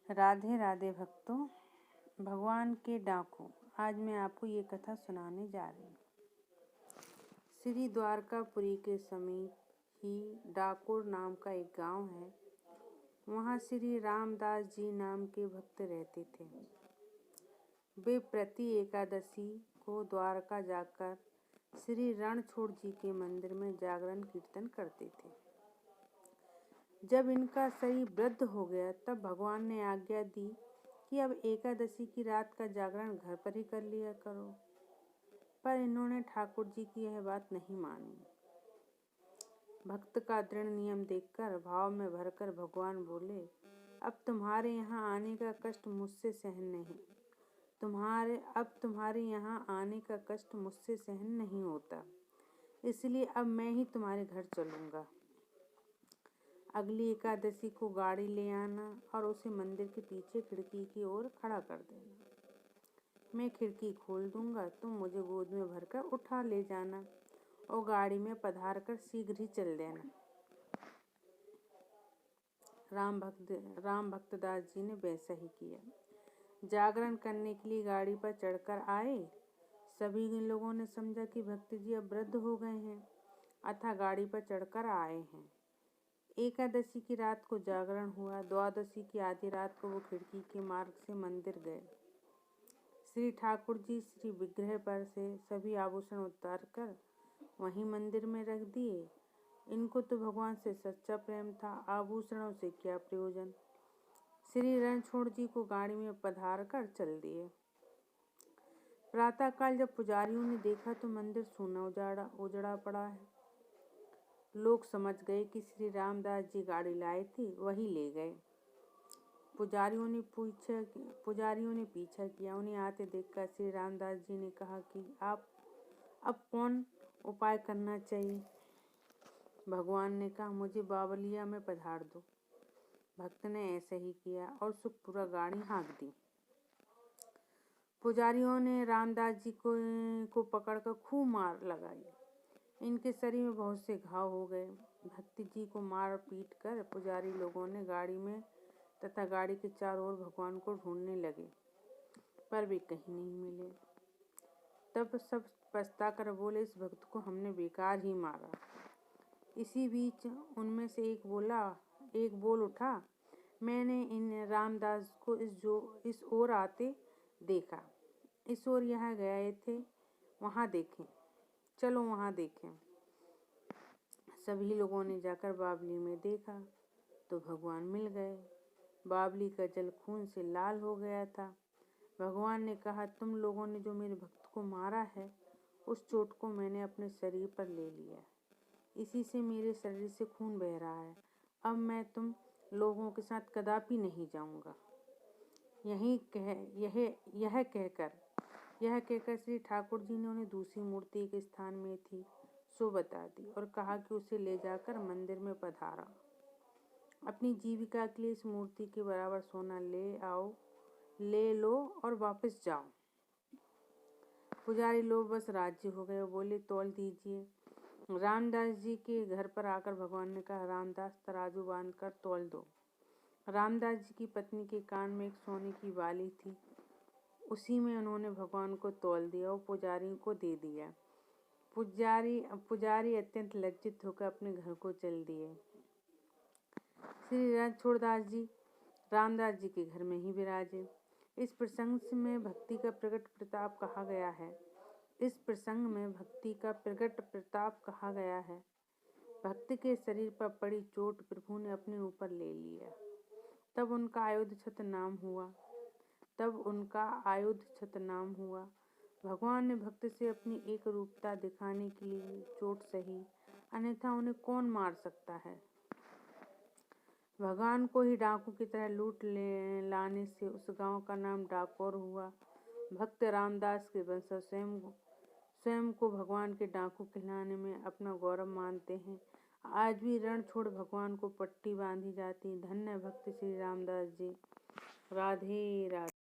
राधे राधे भक्तों। भगवान के डाकू, आज मैं आपको ये कथा सुनाने जा रही हूँ। श्री द्वारकापुरी के समीप ही डाकोर नाम का एक गांव है। वहाँ श्री रामदास जी नाम के भक्त रहते थे। वे प्रति एकादशी को द्वारका जाकर श्री रणछोड़ जी के मंदिर में जागरण कीर्तन करते थे। जब इनका शरीर वृद्ध हो गया तब भगवान ने आज्ञा दी कि अब एकादशी की रात का जागरण घर पर ही कर लिया करो, पर इन्होंने ठाकुर जी की यह बात नहीं मानी। भक्त का दृढ़ नियम देखकर भाव में भरकर भगवान बोले, अब तुम्हारे यहाँ आने का कष्ट मुझसे सहन नहीं होता, इसलिए अब मैं ही तुम्हारे घर चलूंगा। अगली एकादशी को गाड़ी ले आना और उसे मंदिर के पीछे खिड़की की ओर खड़ा कर देना। मैं खिड़की खोल दूंगा, तुम मुझे गोद में भरकर उठा ले जाना और गाड़ी में पधार कर शीघ्र ही चल देना। राम भक्तदास जी ने वैसा ही किया। जागरण करने के लिए गाड़ी पर चढ़कर आए। सभी लोगों ने समझा कि भक्त जी अब वृद्ध हो गए हैं, अतः गाड़ी पर चढ़कर आए हैं। एकादशी की रात को जागरण हुआ। द्वादशी की आधी रात को वो खिड़की के मार्ग से मंदिर गए। श्री ठाकुर जी श्री विग्रह पर से सभी आभूषण उतार कर वहीं मंदिर में रख दिए। इनको तो भगवान से सच्चा प्रेम था, आभूषणों से क्या प्रयोजन। श्री रणछोड़ जी को गाड़ी में पधार कर चल दिए। प्रातःकाल जब पुजारियों ने देखा तो मंदिर सूना उजड़ा पड़ा है। लोग समझ गए कि श्री रामदास जी गाड़ी लाए थे, वही ले गए। पुजारियों ने पीछा किया। उन्हें आते देखकर श्री रामदास जी ने कहा कि आप अब कौन उपाय करना चाहिए। भगवान ने कहा, मुझे बावलिया में पधार दो। भक्त ने ऐसा ही किया और सुखपुरा गाड़ी हाँक दी। पुजारियों ने रामदास जी को पकड़कर खूब मार लगाई। इनके शरीर में बहुत से घाव हो गए। भक्ति जी को मार पीट कर पुजारी लोगों ने गाड़ी में तथा गाड़ी के चारों ओर भगवान को ढूंढने लगे, पर वे कहीं नहीं मिले। तब सब पछता कर बोले, इस भक्त को हमने बेकार ही मारा। इसी बीच उनमें से एक बोल उठा, मैंने इन रामदास को इस ओर आते देखा। इस ओर यहाँ गए थे, वहाँ देखें, चलो वहाँ देखें। सभी लोगों ने जाकर बावली में देखा तो भगवान मिल गए। बावली का जल खून से लाल हो गया था। भगवान ने कहा, तुम लोगों ने जो मेरे भक्त को मारा है, उस चोट को मैंने अपने शरीर पर ले लिया। इसी से मेरे शरीर से खून बह रहा है। अब मैं तुम लोगों के साथ कदापि नहीं जाऊंगा। यह कहकर श्री ठाकुर जी ने उन्हें दूसरी मूर्ति एक स्थान में थी सो बता दी और कहा कि उसे ले जाकर मंदिर में पधारा। अपनी जीविका के लिए इस मूर्ति के बराबर सोना ले लो और वापस जाओ। पुजारी लोग बस राजी हो गए, बोले, तौल दीजिए। रामदास जी के घर पर आकर भगवान ने कहा, रामदास, तराजू बांध कर तौल दो। रामदास जी की पत्नी के कान में एक सोने की बाली थी, उसी में उन्होंने भगवान को तौल दिया और पुजारी को दे दिया। पुजारी अत्यंत लज्जित होकर अपने घर को चल दिए। श्री रणछोड़दास जी रामदास जी के घर में ही विराजे। इस प्रसंग में भक्ति का प्रकट प्रताप कहा गया है। भक्त के शरीर पर पड़ी चोट प्रभु ने अपने ऊपर ले लिया। तब उनका आयुध छत नाम हुआ। भगवान ने भक्त से अपनी एक रूपता दिखाने के लिए चोट सही, अन्यथा उन्हें कौन मार सकता है। भगवान को ही डाकू की तरह लूट लाने से उस गांव का नाम डाकोर हुआ। भक्त रामदास के वंशज स्वयं को भगवान के डाकू कहलाने में अपना गौरव मानते हैं। आज भी रणछोड़ भगवान को पट्टी बांधी जाती। धन्य भक्त श्री रामदास जी। राधे राधे।